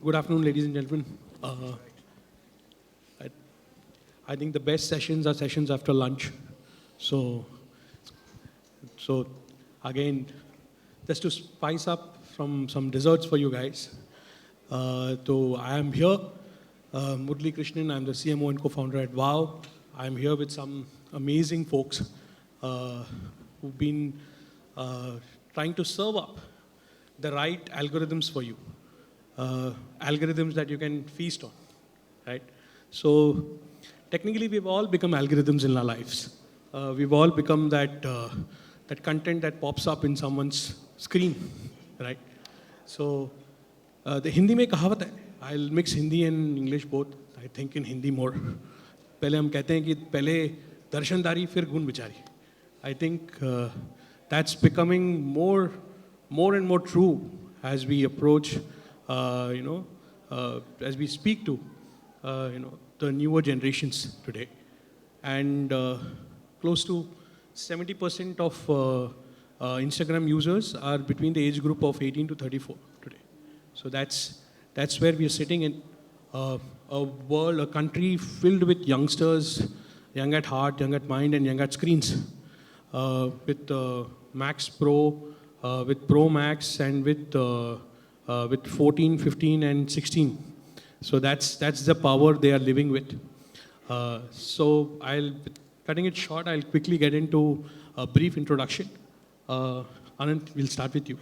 Good afternoon, ladies and gentlemen. I, I think the best sessions are sessions after lunch. So, so again, just to spice up some desserts for you guys. So I am here, Murali Krishanan. I'm the CMO and co-founder at Wow. I'm here with some amazing folks who've been trying to serve up the right algorithms for you. Algorithms that you can feast on, right? So technically, we've all become algorithms in our lives. We've all become that content that pops up in someone's screen, right? So the Hindi में कहावत है. I'll mix Hindi and English both. I think in Hindi more. पहले हम कहते हैं कि पहले दर्शनदारी फिर गुण विचारी. I think that's becoming more and more true as we approach. As we speak to, the newer generations today. And close to 70% of Instagram users are between the age group of 18 to 34 today. So that's where we are sitting in a world, a country filled with youngsters, young at heart, young at mind, and young at screens. With Max Pro, with Pro Max, and with 14, 15, and 16. So that's the power they are living with. So cutting it short, I'll quickly get into a brief introduction. Anant, we'll start with you.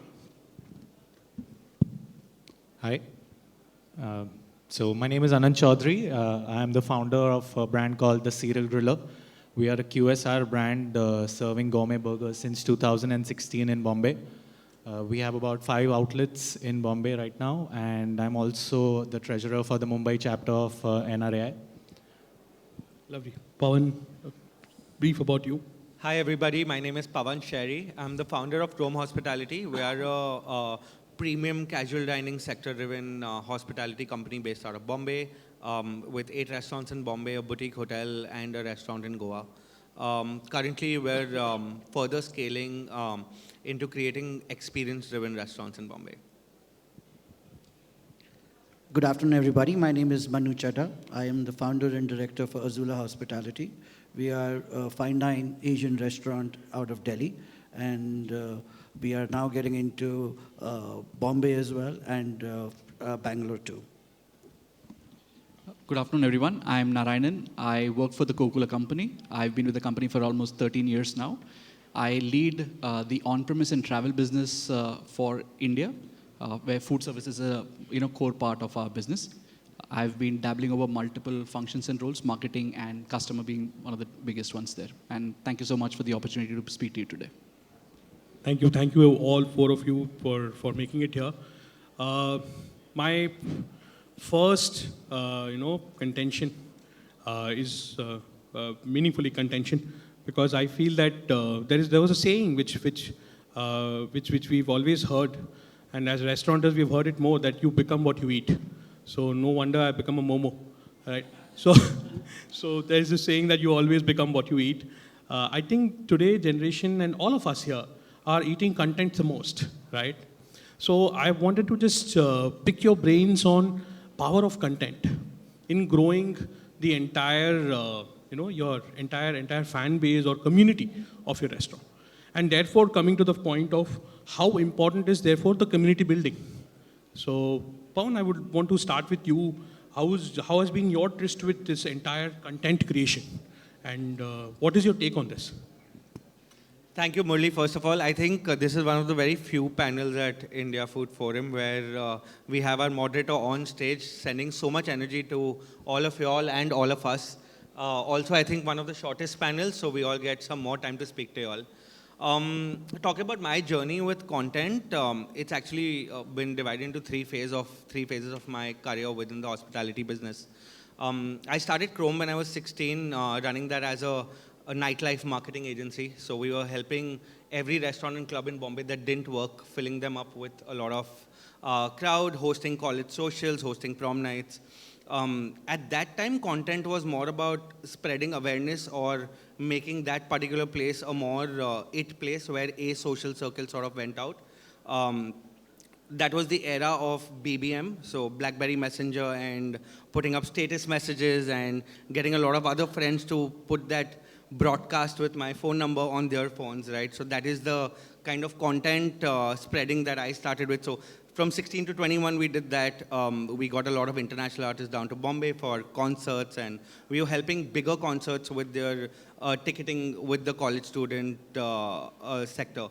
Hi. So my name is Anant Chowdhary. I am the founder of a brand called The Serial Griller. We are a QSR brand serving gourmet burgers since 2016 in Bombay. We have about 5 outlets in Bombay right now, and I'm also the treasurer for the Mumbai chapter of NRAI. Lovely. Pawan, brief about you. Hi everybody, my name is Pawan Shahri. I'm the founder of Rome Hospitality. We are a premium casual dining sector-driven hospitality company based out of Bombay, with 8 restaurants in Bombay, a boutique hotel, and a restaurant in Goa. Currently, we're further scaling into creating experience-driven restaurants in Bombay. Good afternoon, everybody. My name is Manu Chadha. I am the founder and director for Azula Hospitality. We are a fine dine Asian restaurant out of Delhi, and we are now getting into Bombay as well, and Bangalore too. Good afternoon, everyone. I'm Narayanan. I work for the Coca-Cola company. I've been with the company for almost 13 years now. I lead the on-premise and travel business for India, where food service is a core part of our business. I've been dabbling over multiple functions and roles, marketing and customer being one of the biggest ones there. And thank you so much for the opportunity to speak to you today. Thank you all 4 of you for making it here. My first, contention is meaningfully contention, because I feel that there was a saying which we've always heard, and as restaurateurs we've heard it more, that you become what you eat. So no wonder I become a Momo, right? So there's a saying that you always become what you eat. I think today generation and all of us here are eating content the most, right? So I wanted to just pick your brains on power of content in growing the entire, your entire fan base or community of your restaurant. And therefore coming to the point of how important is therefore the community building. So Pawan, I would want to start with you. How has been your tryst with this entire content creation? And what is your take on this? Thank you, Murali. First of all, I think this is one of the very few panels at India Food Forum where we have our moderator on stage sending so much energy to all of you all and all of us. Also, I think one of the shortest panels, so we all get some more time to speak to you all. Talking about my journey with content, it's actually been divided into three phases of my career within the hospitality business. I started Chrome when I was 16, running that as a nightlife marketing agency. So we were helping every restaurant and club in Bombay that didn't work, filling them up with a lot of crowd, hosting college socials, hosting prom nights. At that time, content was more about spreading awareness or making that particular place a more it place where a social circle sort of went out. that was the era of BBM, so BlackBerry Messenger, and putting up status messages and getting a lot of other friends to put that broadcast with my phone number on their phones, right? So that is the kind of content spreading that I started with. So from 16 to 21, we did that. We got a lot of international artists down to Bombay for concerts, and we were helping bigger concerts with their ticketing with the college student sector.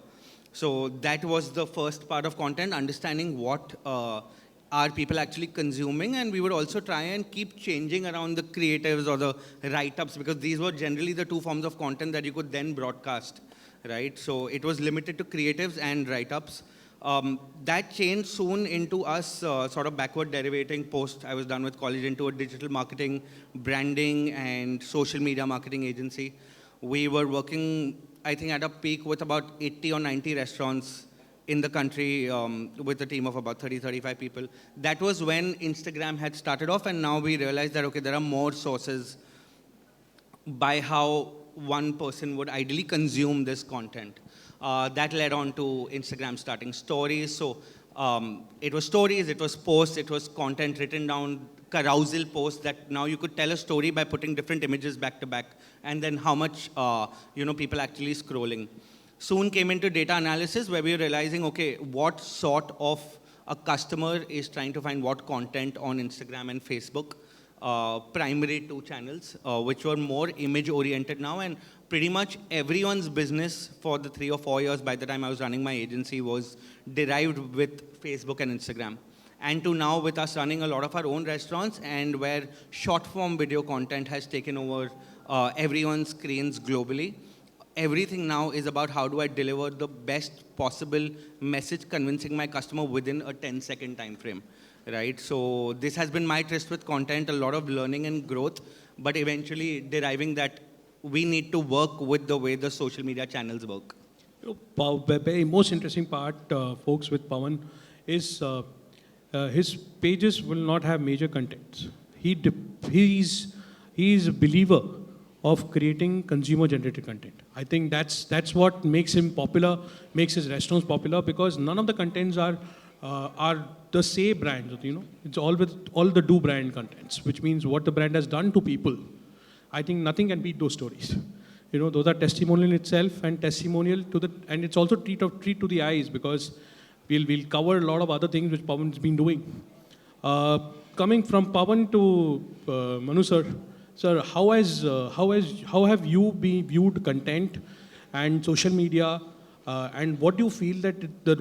So that was the first part of content, understanding what are people actually consuming, and we would also try and keep changing around the creatives or the write-ups, because these were generally the two forms of content that you could then broadcast, right? So it was limited to creatives and write-ups. That changed soon into us sort of backward derivating post I was done with college into a digital marketing, branding, and social media marketing agency. We were working, I think, at a peak with about 80 or 90 restaurants in the country with a team of about 30, 35 people. That was when Instagram had started off, and now we realized that, okay, there are more sources by how one person would ideally consume this content. That led on to Instagram starting stories. So it was stories, it was posts, it was content written down, carousel posts that now you could tell a story by putting different images back to back, and then how much people actually scrolling. Soon came into data analysis, where we were realizing, okay, what sort of a customer is trying to find what content on Instagram and Facebook, primary two channels, which were more image oriented now, and pretty much everyone's business for the 3 or 4 years by the time I was running my agency was derived with Facebook and Instagram. And to now with us running a lot of our own restaurants, and where short form video content has taken over everyone's screens globally. Everything now is about how do I deliver the best possible message, convincing my customer within a 10-second time frame, right? So this has been my tryst with content, a lot of learning and growth, but eventually deriving that we need to work with the way the social media channels work. The most interesting part, folks, with Pawan is his pages will not have major contents. He's a believer of creating consumer-generated content. I think that's what makes him popular, makes his restaurants popular, because none of the contents are the same brand. It's all the do brand contents, which means what the brand has done to people. I think nothing can beat those stories. Those are testimonial itself, and testimonial and it's also treat to the eyes, because we'll cover a lot of other things which Pawan's been doing. Coming from Pawan to Manu sir. Sir, how have you been viewed content and social media, and what do you feel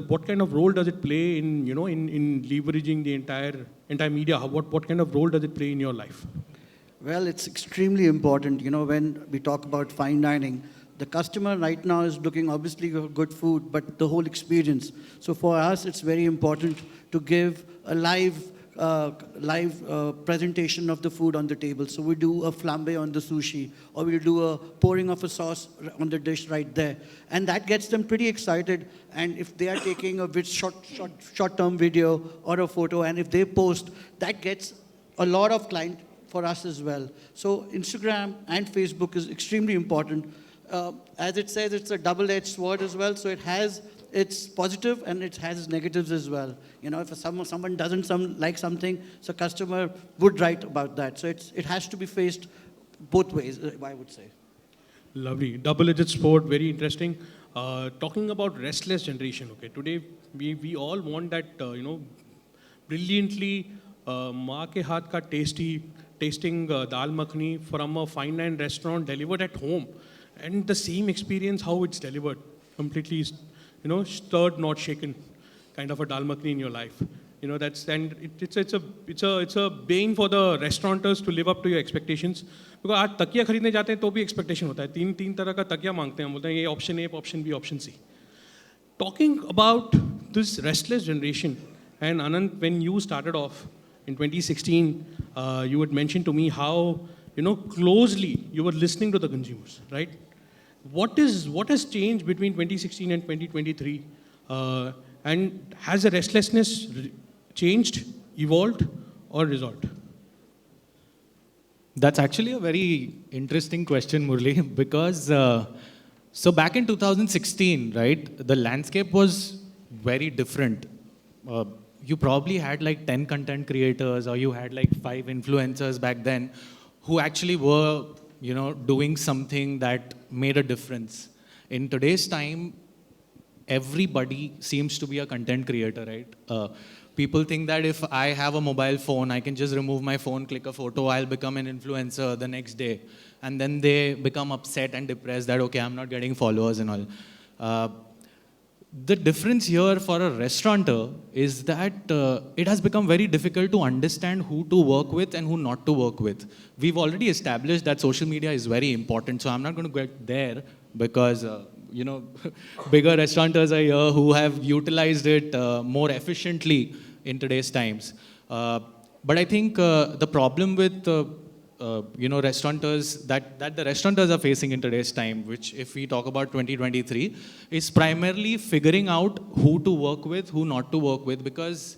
what kind of role does it play in leveraging the entire media? What kind of role does it play in your life? Well, it's extremely important. When we talk about fine dining, the customer right now is looking obviously for good food, but the whole experience. So for us, it's very important to give a live presentation of the food on the table. So we do a flambe on the sushi, or we'll do a pouring of a sauce on the dish right there. And that gets them pretty excited. And if they are taking a short-term video or a photo, and if they post, that gets a lot of client for us as well. So Instagram and Facebook is extremely important. As it says, it's a double-edged sword as well. So it has its positive and it has its negatives as well. If someone doesn't like something, so customer would write about that. So it has to be faced both ways, I would say. Lovely. Double-edged sword, very interesting. Talking about restless generation, okay. Today, we all want that, brilliantly maa ke haath ka tasting dal makhani from a fine dine restaurant delivered at home. And the same experience, how it's delivered, completely, stirred, not shaken, kind of a dal makhani in your life. It's a bane for the restaurateurs to live up to your expectations. Because आज तकिया खरीदने जाते हैं तो भी expectation होता है. तीन तरह का तकिया मांगते हैं. बोलते हैं ये option A, option B, option C. Talking about this restless generation, and Anant, when you started off in 2016, you had mentioned to me how closely you were listening to the consumers, right? What has changed between 2016 and 2023? And has the restlessness changed, evolved, or resolved? That's actually a very interesting question, Murali, because so back in 2016, right, the landscape was very different. you probably had like 10 content creators, or you had like 5 influencers back then who actually were, doing something that made a difference. In today's time, everybody seems to be a content creator, right? People think that if I have a mobile phone, I can just remove my phone, click a photo, I'll become an influencer the next day. And then they become upset and depressed that, okay, I'm not getting followers and all. The difference here for a restaurateur is that it has become very difficult to understand who to work with and who not to work with. We've already established that social media is very important, so I'm not going to get there because, bigger restaurateurs are here who have utilized it more efficiently in today's times. But I think the problem with restaurateurs that the restaurateurs are facing in today's time, which if we talk about 2023, is primarily figuring out who to work with, who not to work with, because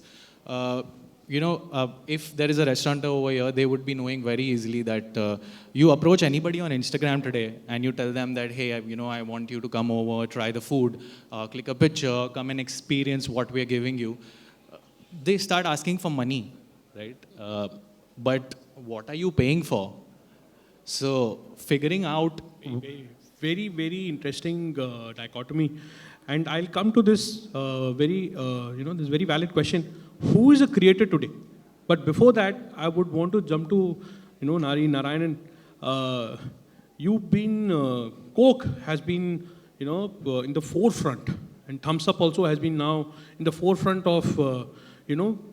if there is a restaurateur over here, they would be knowing very easily that you approach anybody on Instagram today and you tell them that, hey, I want you to come over, try the food, click a picture, come and experience what we're giving you. They start asking for money, right? But what are you paying for? So figuring out... Very, very interesting dichotomy. And I'll come to this this very valid question. Who is a creator today? But before that, I would want to jump to, Narayanan. You've been, Coke has been, in the forefront. And Thumbs Up also has been now in the forefront of,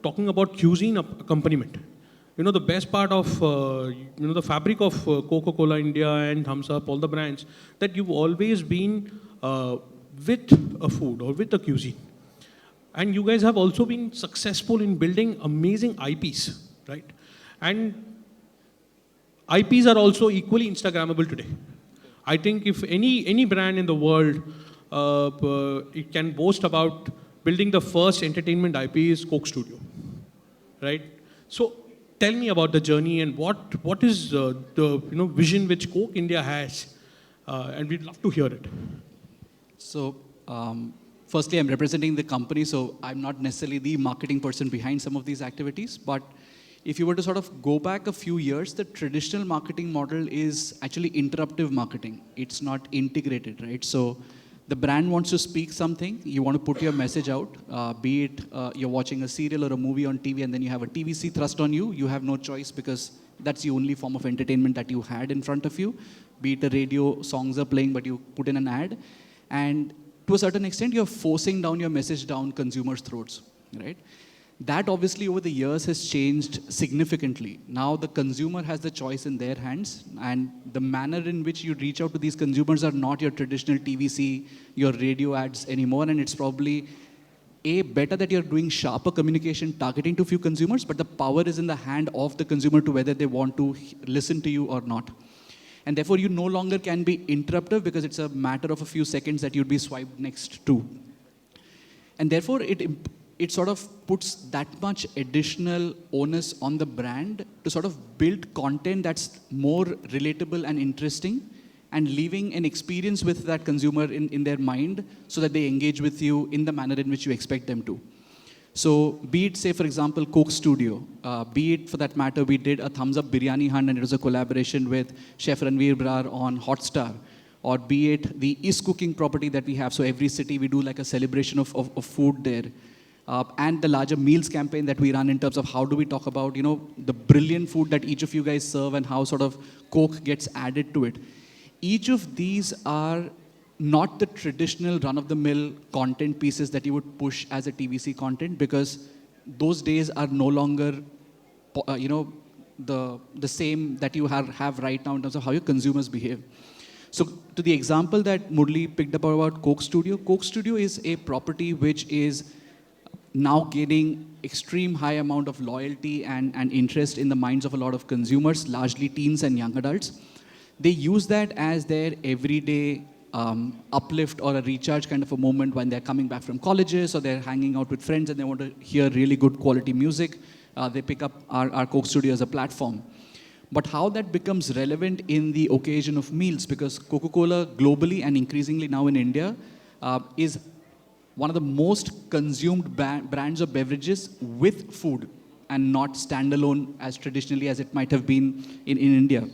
talking about cuisine accompaniment. The best part of, the fabric of Coca-Cola India and Thumbs Up, all the brands, that you've always been with a food or with a cuisine. And you guys have also been successful in building amazing IPs, right? And IPs are also equally Instagrammable today. I think if any brand in the world it can boast about building the first entertainment IP is Coke Studio, right? So tell me about the journey and what is the vision which Coke India has, and we'd love to hear it. So, firstly, I'm representing the company, so I'm not necessarily the marketing person behind some of these activities. But if you were to sort of go back a few years, the traditional marketing model is actually interruptive marketing. It's not integrated, right? So the brand wants to speak something, you want to put your message out, be it you're watching a serial or a movie on TV and then you have a TVC thrust on you, you have no choice because that's the only form of entertainment that you had in front of you. Be it a radio, songs are playing, but you put in an ad. And to a certain extent, you're forcing down your message down consumers' throats, right? That obviously over the years has changed significantly. Now the consumer has the choice in their hands, and the manner in which you reach out to these consumers are not your traditional TVC, your radio ads anymore, and it's probably better that you're doing sharper communication targeting to few consumers, but the power is in the hand of the consumer to whether they want to listen to you or not. And therefore you no longer can be interruptive because it's a matter of a few seconds that you'd be swiped next to. And therefore it sort of puts that much additional onus on the brand to sort of build content that's more relatable and interesting and leaving an experience with that consumer in their mind so that they engage with you in the manner in which you expect them to. So be it, say, for example, Coke Studio, be it, for that matter, we did a Thumbs Up Biryani Hunt and it was a collaboration with Chef Ranveer Brar on Hotstar, or be it the Is Cooking property that we have. So every city we do like a celebration of food there. And the larger meals campaign that we run in terms of how do we talk about, the brilliant food that each of you guys serve and how sort of Coke gets added to it. Each of these are not the traditional run-of-the-mill content pieces that you would push as a TVC content, because those days are no longer, the same that you have right now in terms of how your consumers behave. So to the example that Murali picked up about Coke Studio is a property which is now gaining extreme high amount of loyalty and interest in the minds of a lot of consumers, largely teens and young adults. They use that as their everyday uplift or a recharge kind of a moment when they're coming back from colleges or they're hanging out with friends and they want to hear really good quality music. They pick up our Coke Studio as a platform. But how that becomes relevant in the occasion of meals, because Coca-Cola globally and increasingly now in India is one of the most consumed brands of beverages with food and not standalone as traditionally as it might have been in India.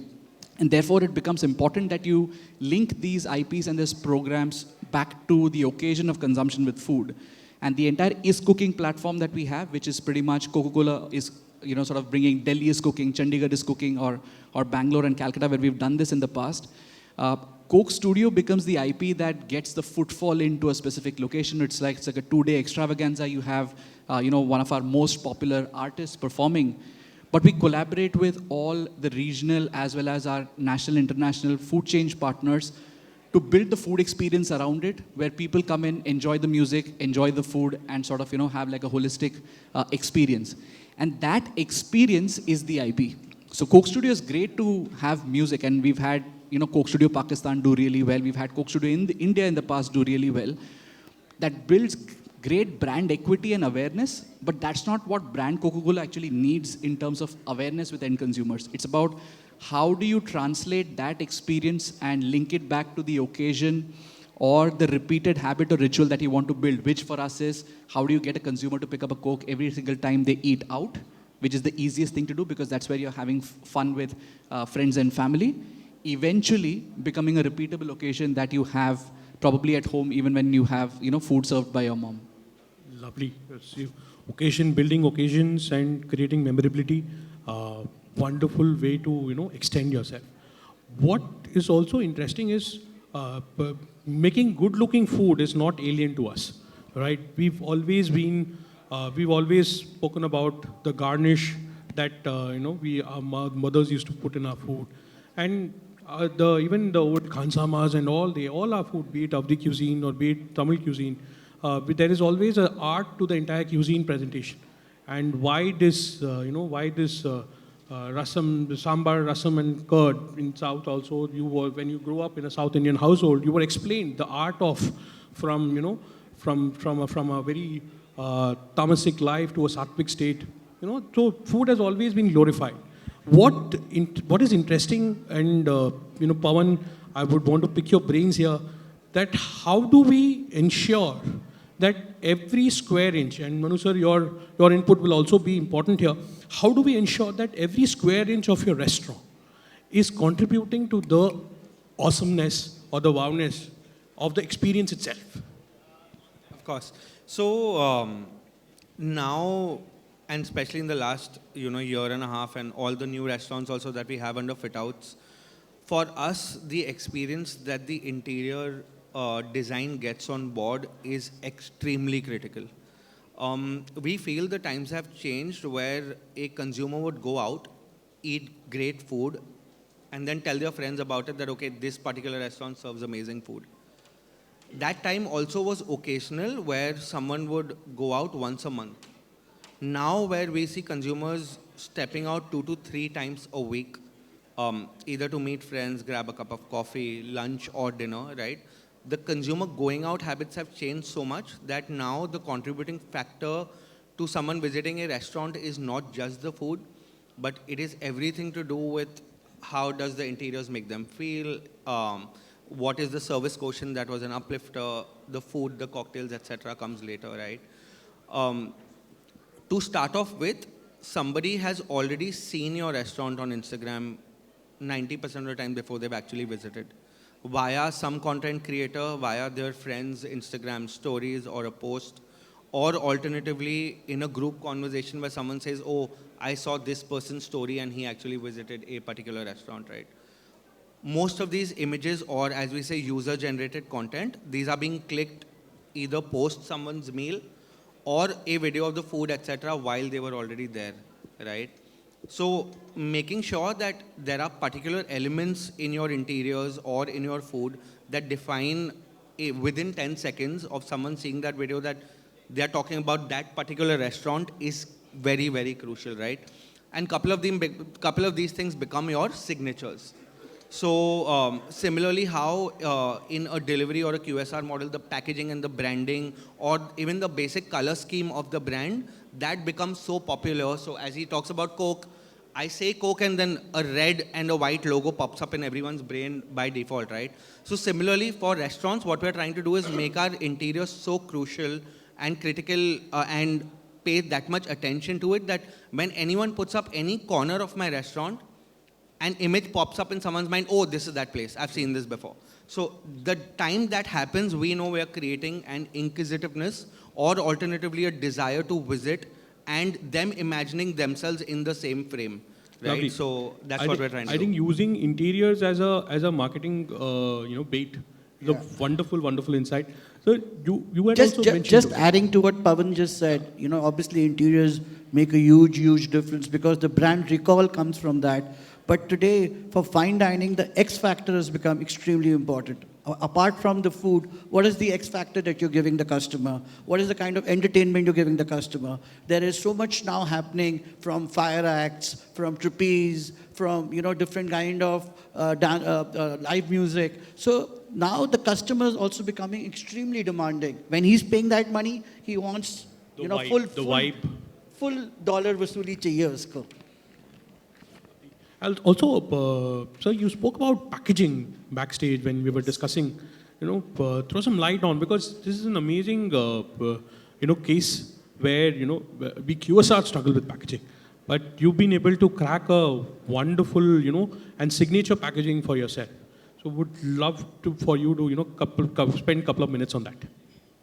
And therefore, it becomes important that you link these IPs and these programs back to the occasion of consumption with food. And the entire is cooking platform that we have, which is pretty much Coca-Cola is, sort of bringing Delhi is cooking, Chandigarh is cooking, or Bangalore and Calcutta, where we've done this in the past. Coke Studio becomes the IP that gets the footfall into a specific location. It's like a 2-day extravaganza. You have, one of our most popular artists performing. But we collaborate with all the regional as well as our national, international food change partners to build the food experience around it, where people come in, enjoy the music, enjoy the food, and sort of, have like a holistic experience. And that experience is the IP. So Coke Studio is great to have music, and we've had, Coke Studio Pakistan do really well. We've had Coke Studio in India in the past do really well. That builds great brand equity and awareness, but that's not what brand Coca-Cola actually needs in terms of awareness with end consumers. It's about how do you translate that experience and link it back to the occasion or the repeated habit or ritual that you want to build, which for us is how do you get a consumer to pick up a Coke every single time they eat out, which is the easiest thing to do because that's where you're having fun with friends and family, eventually becoming a repeatable occasion that you have probably at home even when you have food served by your mom. Lovely. Occasion, building occasions and creating memorability. Wonderful way to extend yourself. What is also interesting is making good-looking food is not alien to us, right? We've always spoken about the garnish that our mothers used to put in our food, and even the old khansamas and all our food, be it Avdi cuisine or be it Tamil cuisine, there is always an art to the entire cuisine presentation. And why this rasam, sambar, rasam and curd in South also, when you grow up in a South Indian household, you were explained the art of from a very tamasic life to a sattvic state. So food has always been glorified. What is interesting, and Pawan, I would want to pick your brains here, that how do we ensure that every square inch, and Manu sir, your input will also be important here, how do we ensure that every square inch of your restaurant is contributing to the awesomeness or the wowness of the experience itself? Of course. So now, and especially in the last year and a half, and all the new restaurants also that we have under fit outs, for us the experience that the interior design gets on board is extremely critical. We feel the times have changed where a consumer would go out, eat great food, and then tell their friends about it that, okay, this particular restaurant serves amazing food. That time also was occasional, where someone would go out once a month. Now where we see consumers stepping out 2 to 3 times a week, either to meet friends, grab a cup of coffee, lunch or dinner, right? The consumer going out habits have changed so much that now the contributing factor to someone visiting a restaurant is not just the food, but it is everything to do with how does the interiors make them feel, what is the service quotient that was an uplifter, the food, the cocktails, etc. comes later, right? To start off with, somebody has already seen your restaurant on Instagram 90% of the time before they've actually visited, via some content creator, via their friends' Instagram stories or a post, or alternatively in a group conversation where someone says, oh, I saw this person's story and he actually visited a particular restaurant, right? Most of these images, or as we say, user-generated content, these are being clicked either post someone's meal or a video of the food, etc., while they were already there, right? So making sure that there are particular elements in your interiors or in your food that define within 10 seconds of someone seeing that video that they are talking about that particular restaurant is very, very crucial, right? And couple of these things become your signatures. So similarly, how in a delivery or a QSR model, the packaging and the branding or even the basic color scheme of the brand, that becomes so popular. So as he talks about Coke, I say Coke and then a red and a white logo pops up in everyone's brain by default, right? So similarly for restaurants, what we're trying to do is make our interiors so crucial and critical and pay that much attention to it that when anyone puts up any corner of my restaurant, an image pops up in someone's mind, oh, this is that place, I've seen this before. So the time that happens, we know we're creating an inquisitiveness or alternatively a desire to visit and them imagining themselves in the same frame, right? Lovely. So that's what we're trying to do. I think using interiors as a marketing bait is a wonderful insight. So you had also mentioned just adding to what Pawan just said, obviously interiors make a huge difference because the brand recall comes from that. But today, for fine dining, the X factor has become extremely important. Apart from the food, what is the X factor that you're giving the customer? What is the kind of entertainment you're giving the customer? There is so much now happening from fire acts, from trapeze, from different kind of live music. So now the customer is also becoming extremely demanding. When he's paying that money, he wants the vibe. Full dollar vasuli chahiye usko. Also, sir, you spoke about packaging backstage when we were discussing. Throw some light on because this is an amazing, case where we QSR struggle with packaging, but you've been able to crack a wonderful, and signature packaging for yourself. So, would love for you to spend a couple of minutes on that.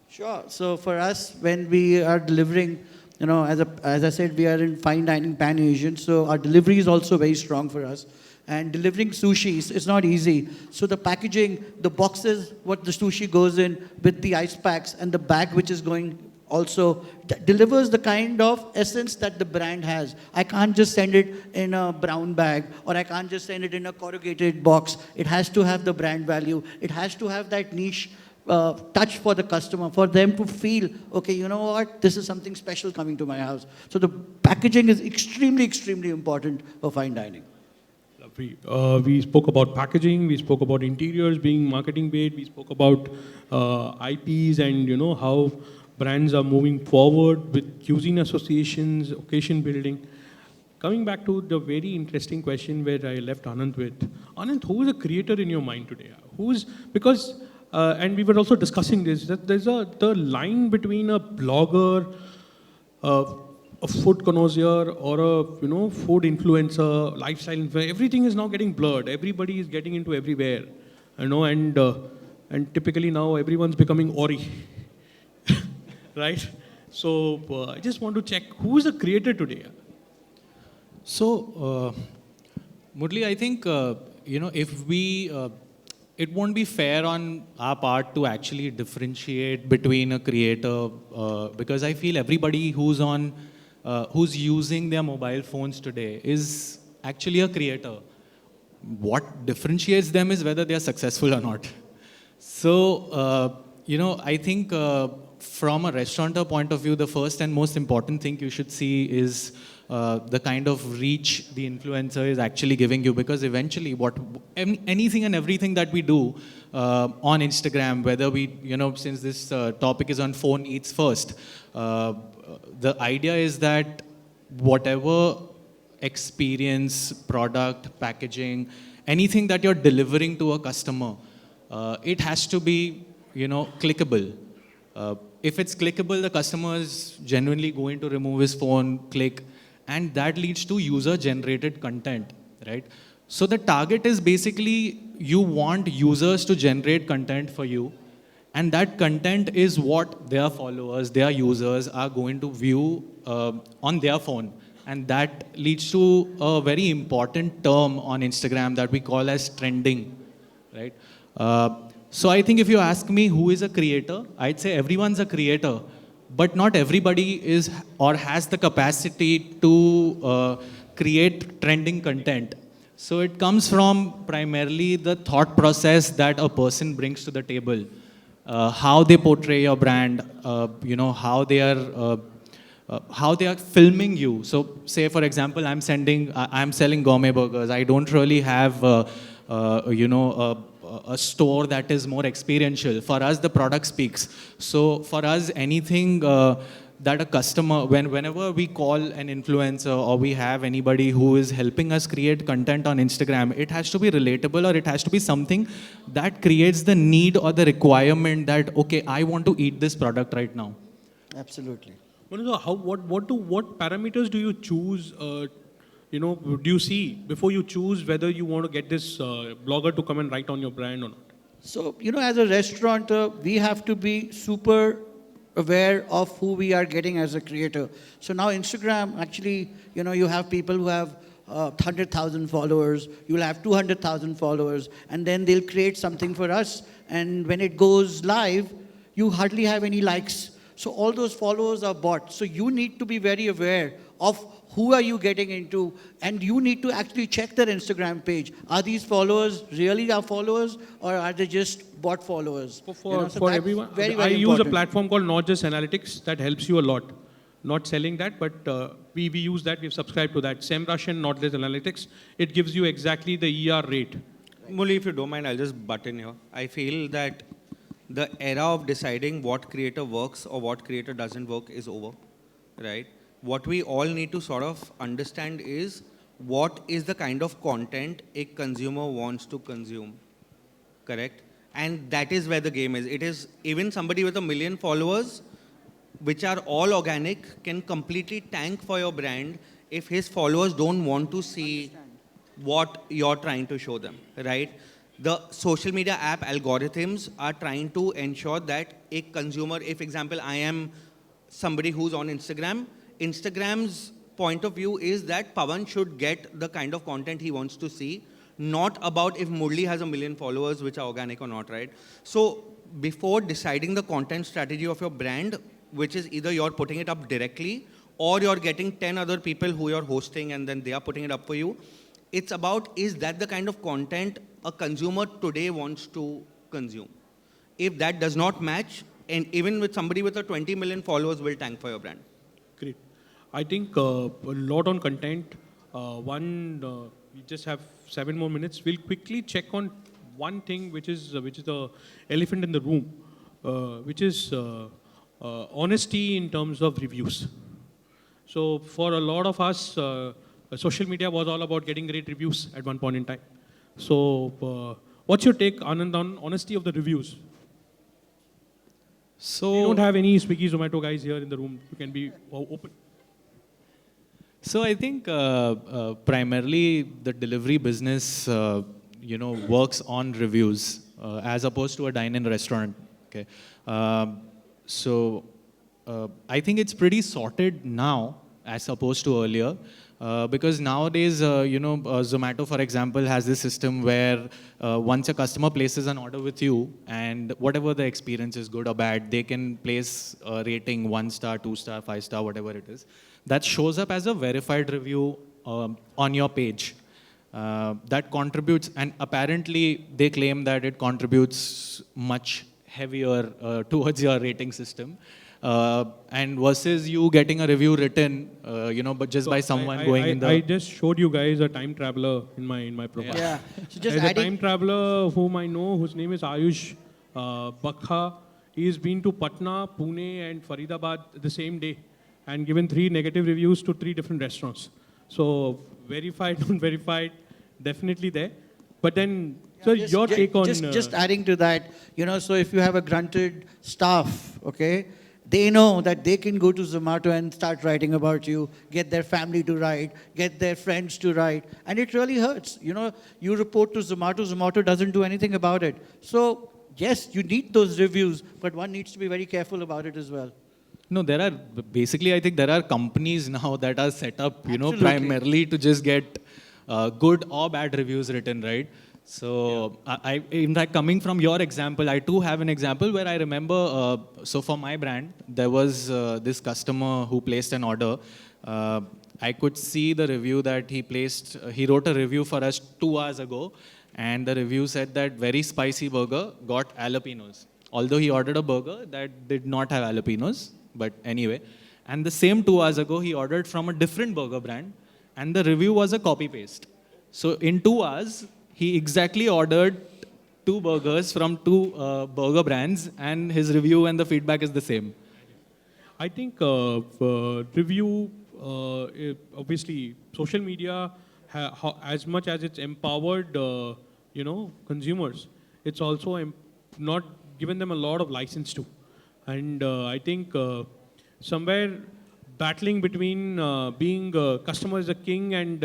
Sure. So for us, when we are delivering. As I said, we are in fine dining pan-Asian, so our delivery is also very strong for us. And delivering sushi is not easy. So the packaging, the boxes, what the sushi goes in with the ice packs and the bag which is going also delivers the kind of essence that the brand has. I can't just send it in a brown bag or I can't just send it in a corrugated box. It has to have the brand value. It has to have that niche touch for the customer, for them to feel, okay, you know what, this is something special coming to my house. So the packaging is extremely important for fine dining. Lovely. We spoke about packaging, we spoke about interiors being marketing bait, we spoke about IPs and how brands are moving forward with cuisine associations, occasion building. Coming back to the very interesting question where I left Anant with. Anant, who is a creator in your mind today? And we were also discussing this, that there's the line between a blogger, a food connoisseur, or a food influencer, lifestyle influencer. Everything is now getting blurred. Everybody is getting into everywhere, and typically now everyone's becoming Ori, right? So I just want to check who is a creator today. So, Murali, I think if we it won't be fair on our part to actually differentiate between a creator because I feel everybody who's using their mobile phones today is actually a creator. What differentiates them is whether they are successful or not. So, I think from a restaurateur point of view, the first and most important thing you should see is the kind of reach the influencer is actually giving you, because eventually anything and everything that we do on Instagram, whether we, since this topic is on phone eats first, the idea is that whatever experience, product, packaging, anything that you're delivering to a customer, it has to be, clickable. If it's clickable, the customer is genuinely going to remove his phone, click, and that leads to user-generated content, right? So the target is basically you want users to generate content for you, and that content is what their followers, their users are going to view on their phone. And that leads to a very important term on Instagram that we call as trending, right? So I think if you ask me who is a creator, I'd say everyone's a creator. But not everybody is or has the capacity to create trending content. So it comes from primarily the thought process that a person brings to the table, how they portray your brand, how they are filming you. So say, for example, I'm selling gourmet burgers. I don't really have, a store that is more experiential. For us, the product speaks. So for us, anything that a customer, whenever we call an influencer or we have anybody who is helping us create content on Instagram, it has to be relatable or it has to be something that creates the need or the requirement that, okay, I want to eat this product right now. Absolutely. Manu, so what parameters do you choose? Do you see before you choose whether you want to get this blogger to come and write on your brand or not? So, as a restaurateur, we have to be super aware of who we are getting as a creator. So now Instagram, actually, you have people who have 100,000 followers, you'll have 200,000 followers, and then they'll create something for us. And when it goes live, you hardly have any likes. So all those followers are bought. So you need to be very aware of who are you getting into, and you need to actually check their Instagram page. Are these followers really our followers, or are they just bot followers? For So that's everyone, very, I very use a important. platform called Not Just Analytics that helps you a lot. Not selling that, but we use that. We've subscribed to that. SEMrush and Not Just Analytics. It gives you exactly the ER rate. Murali, if you don't mind, I'll just butt in here. I feel that the era of deciding what creator works or what creator doesn't work is over, right? What we all need to sort of understand is what is the kind of content a consumer wants to consume, correct? And that is where the game is. It is even somebody with 1 million followers, which are all organic, can completely tank for your brand if his followers don't want to see what you're trying to show them, right? The social media app algorithms are trying to ensure that a consumer, if example, I am somebody who's on Instagram, Instagram's point of view is that Pawan should get the kind of content he wants to see, not about if Murali has 1 million followers, which are organic or not, right? So before deciding the content strategy of your brand, which is either you're putting it up directly or you're getting 10 other people who you're hosting and then they are putting it up for you, it's about, is that the kind of content a consumer today wants to consume? If that does not match, and even with somebody with 20 million followers will tank for your brand. Great. I think a lot on content. We just have 7 more minutes. We'll quickly check on one thing, which is the elephant in the room, which is honesty in terms of reviews. So for a lot of us, social media was all about getting great reviews at one point in time. So what's your take, Anand, on honesty of the reviews? So We don't have any Swiggy, Zomato guys here in the room. You can be open. So I think primarily the delivery business, works on reviews as opposed to a dine-in restaurant. Okay, I think it's pretty sorted now as opposed to earlier. Because nowadays, Zomato, for example, has this system where once a customer places an order with you, and whatever the experience is, good or bad, they can place a rating 1 star, 2 star, 5 star, whatever it is. That shows up as a verified review on your page. That contributes, and apparently they claim that it contributes much heavier towards your rating system. And versus you getting a review written, but just by someone going in the... I just showed you guys a time traveler in my profile. Yeah. So just There's a adding, time traveler whom I know, whose name is Ayush Bakha. He's been to Patna, Pune, and Faridabad the same day, and given 3 negative reviews to 3 different restaurants. So verified, unverified, definitely there. But then, so your take on... just adding to that, so if you have a grunted staff, okay, they know that they can go to Zomato and start writing about you, get their family to write, get their friends to write, and it really hurts. You report to Zomato, Zomato doesn't do anything about it. So yes, you need those reviews, but one needs to be very careful about it as well. No, I think there are companies now that are set up, Absolutely. primarily to just get good or bad reviews written, right? So, in fact, coming from your example, I too have an example where I remember, so for my brand, there was this customer who placed an order. I could see the review that he wrote a review for us 2 hours ago, and the review said that very spicy burger got jalapenos. Although he ordered a burger that did not have jalapenos, but anyway. And the same 2 hours ago, he ordered from a different burger brand, and the review was a copy-paste. So in 2 hours, he exactly ordered 2 burgers from 2 burger brands, and his review and the feedback is the same. I think review, obviously, social media, as much as it's empowered, consumers, it's also not given them a lot of license to. And I think somewhere battling between being customer is a king and,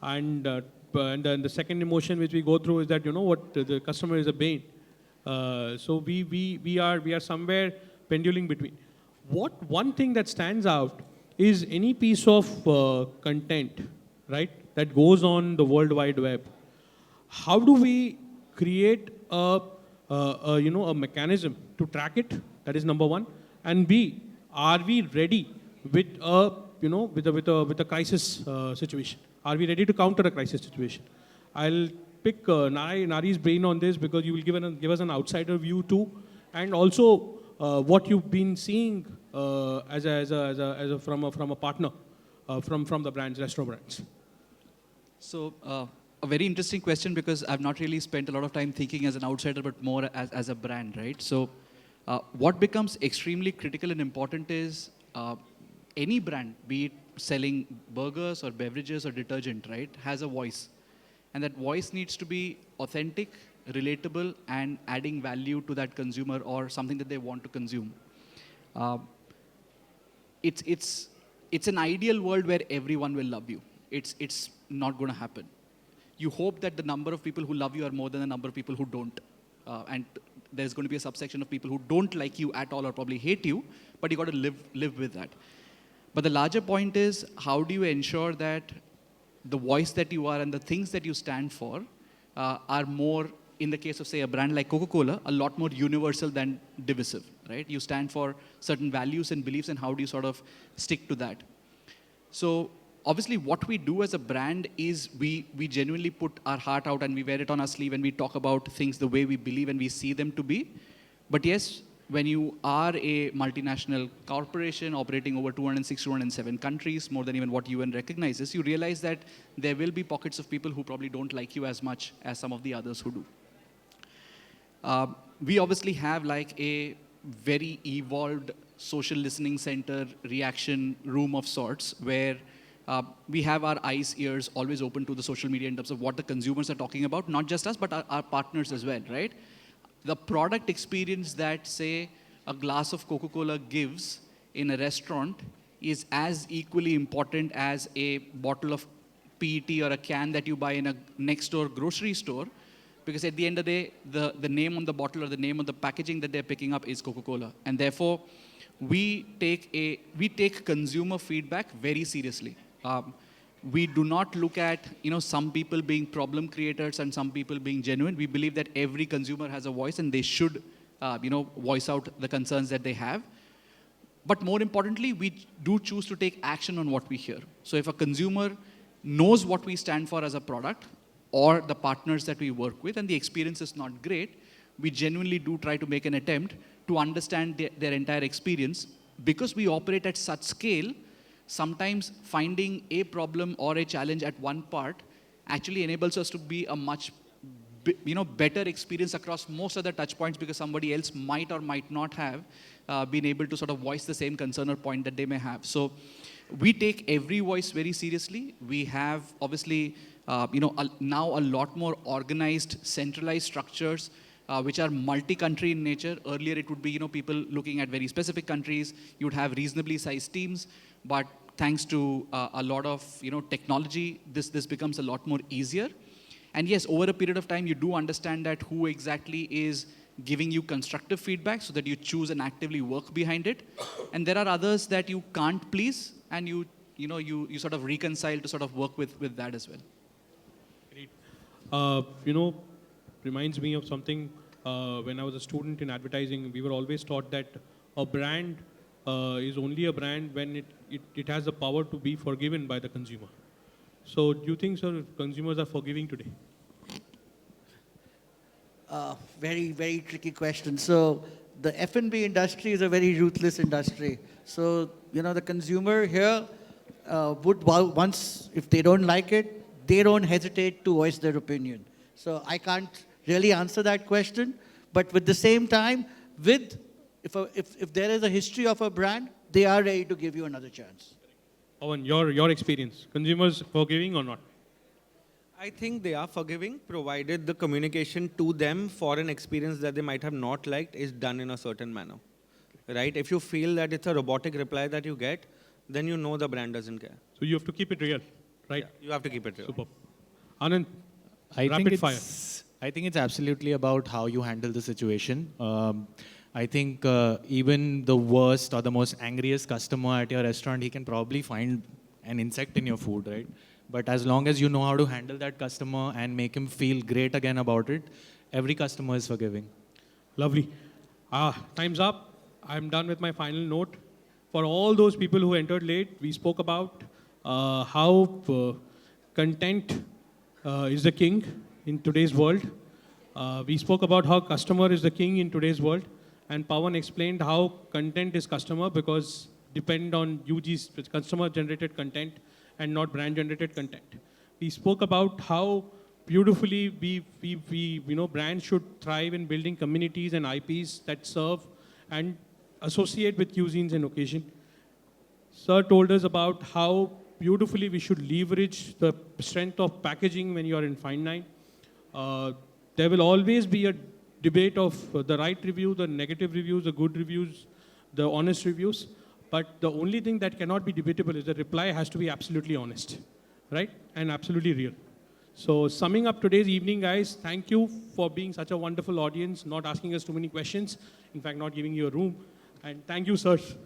and the second emotion which we go through is that, what the customer is a bane. So we are somewhere pendulating between. One thing that stands out is any piece of content, right, that goes on the World Wide Web. How do we create a mechanism to track it? That is number one. And B, are we ready with a crisis situation? Are we ready to counter a crisis situation? I'll pick Nari's brain on this because you will give us an outsider view too, and also what you've been seeing from a partner from the brands, restaurant brands. So a very interesting question because I've not really spent a lot of time thinking as an outsider, but more as a brand, right? So what becomes extremely critical and important is any brand, be it selling burgers or beverages or detergent, right, has a voice. And that voice needs to be authentic, relatable, and adding value to that consumer or something that they want to consume. It's an ideal world where everyone will love you. It's not going to happen. You hope that the number of people who love you are more than the number of people who don't. And there's going to be a subsection of people who don't like you at all or probably hate you, but you got to live with that. But the larger point is, how do you ensure that the voice that you are and the things that you stand for are more, in the case of, say, a brand like Coca-Cola, a lot more universal than divisive, right? You stand for certain values and beliefs, and how do you sort of stick to that? So obviously, what we do as a brand is we genuinely put our heart out and we wear it on our sleeve and we talk about things the way we believe and we see them to be. But yes, when you are a multinational corporation operating over 206, 207 countries, more than even what UN recognizes, you realize that there will be pockets of people who probably don't like you as much as some of the others who do. We obviously have like a very evolved social listening center reaction room of sorts where we have our eyes, ears always open to the social media in terms of what the consumers are talking about, not just us, but our partners as well, right? The product experience that, say, a glass of Coca-Cola gives in a restaurant is as equally important as a bottle of PET or a can that you buy in a next-door grocery store, because at the end of the day, the name on the bottle or the name on the packaging that they're picking up is Coca-Cola. And therefore, we take consumer feedback very seriously. We do not look at some people being problem creators and some people being genuine. We believe that every consumer has a voice and they should voice out the concerns that they have. But more importantly, we do choose to take action on what we hear. So if a consumer knows what we stand for as a product or the partners that we work with and the experience is not great, we genuinely do try to make an attempt to understand their entire experience. Because we operate at such scale, sometimes finding a problem or a challenge at one part actually enables us to be a much better experience across most other touch points, because somebody else might or might not have been able to sort of voice the same concern or point that they may have. So we take every voice very seriously. We have obviously now a lot more organized, centralized structures which are multi-country in nature. Earlier it would be people looking at very specific countries. You would have reasonably sized teams. But thanks to a lot of technology, this becomes a lot more easier. And yes, over a period of time, you do understand that who exactly is giving you constructive feedback so that you choose and actively work behind it. And there are others that you can't please, and you sort of reconcile to sort of work with that as well. Great. Reminds me of something. When I was a student in advertising, we were always taught that a brand is only a brand when it has the power to be forgiven by the consumer. So do you think, sir, consumers are forgiving today? Very, very tricky question. So the F&B industry is a very ruthless industry. So, the consumer here would, once, if they don't like it, they don't hesitate to voice their opinion. So I can't really answer that question. But with the same time, if there is a history of a brand, they are ready to give you another chance. Pawan, your experience. Consumers forgiving or not? I think they are forgiving, provided the communication to them for an experience that they might have not liked is done in a certain manner. Right? If you feel that it's a robotic reply that you get, then you know the brand doesn't care. So you have to keep it real, right? Yeah, you have to keep it real. Superb. Anant, I rapid think fire. I think it's absolutely about how you handle the situation. I think even the worst or the most angriest customer at your restaurant, he can probably find an insect in your food, right? But as long as you know how to handle that customer and make him feel great again about it, every customer is forgiving. Lovely. Time's up. I'm done with my final note. For all those people who entered late, we spoke about how content is the king in today's world. We spoke about how customer is the king in today's world. And Pawan explained how content is customer because depend on UG's customer generated content and not brand generated content. We spoke about how beautifully brands should thrive in building communities and IPs that serve and associate with cuisines and occasion. Sir told us about how beautifully we should leverage the strength of packaging when you are in fine dine. There will always be a debate of the right review, the negative reviews, the good reviews, the honest reviews. But the only thing that cannot be debatable is the reply has to be absolutely honest, right? And absolutely real. So summing up today's evening, guys, thank you for being such a wonderful audience, not asking us too many questions, in fact, not giving you a room. And thank you, sirs.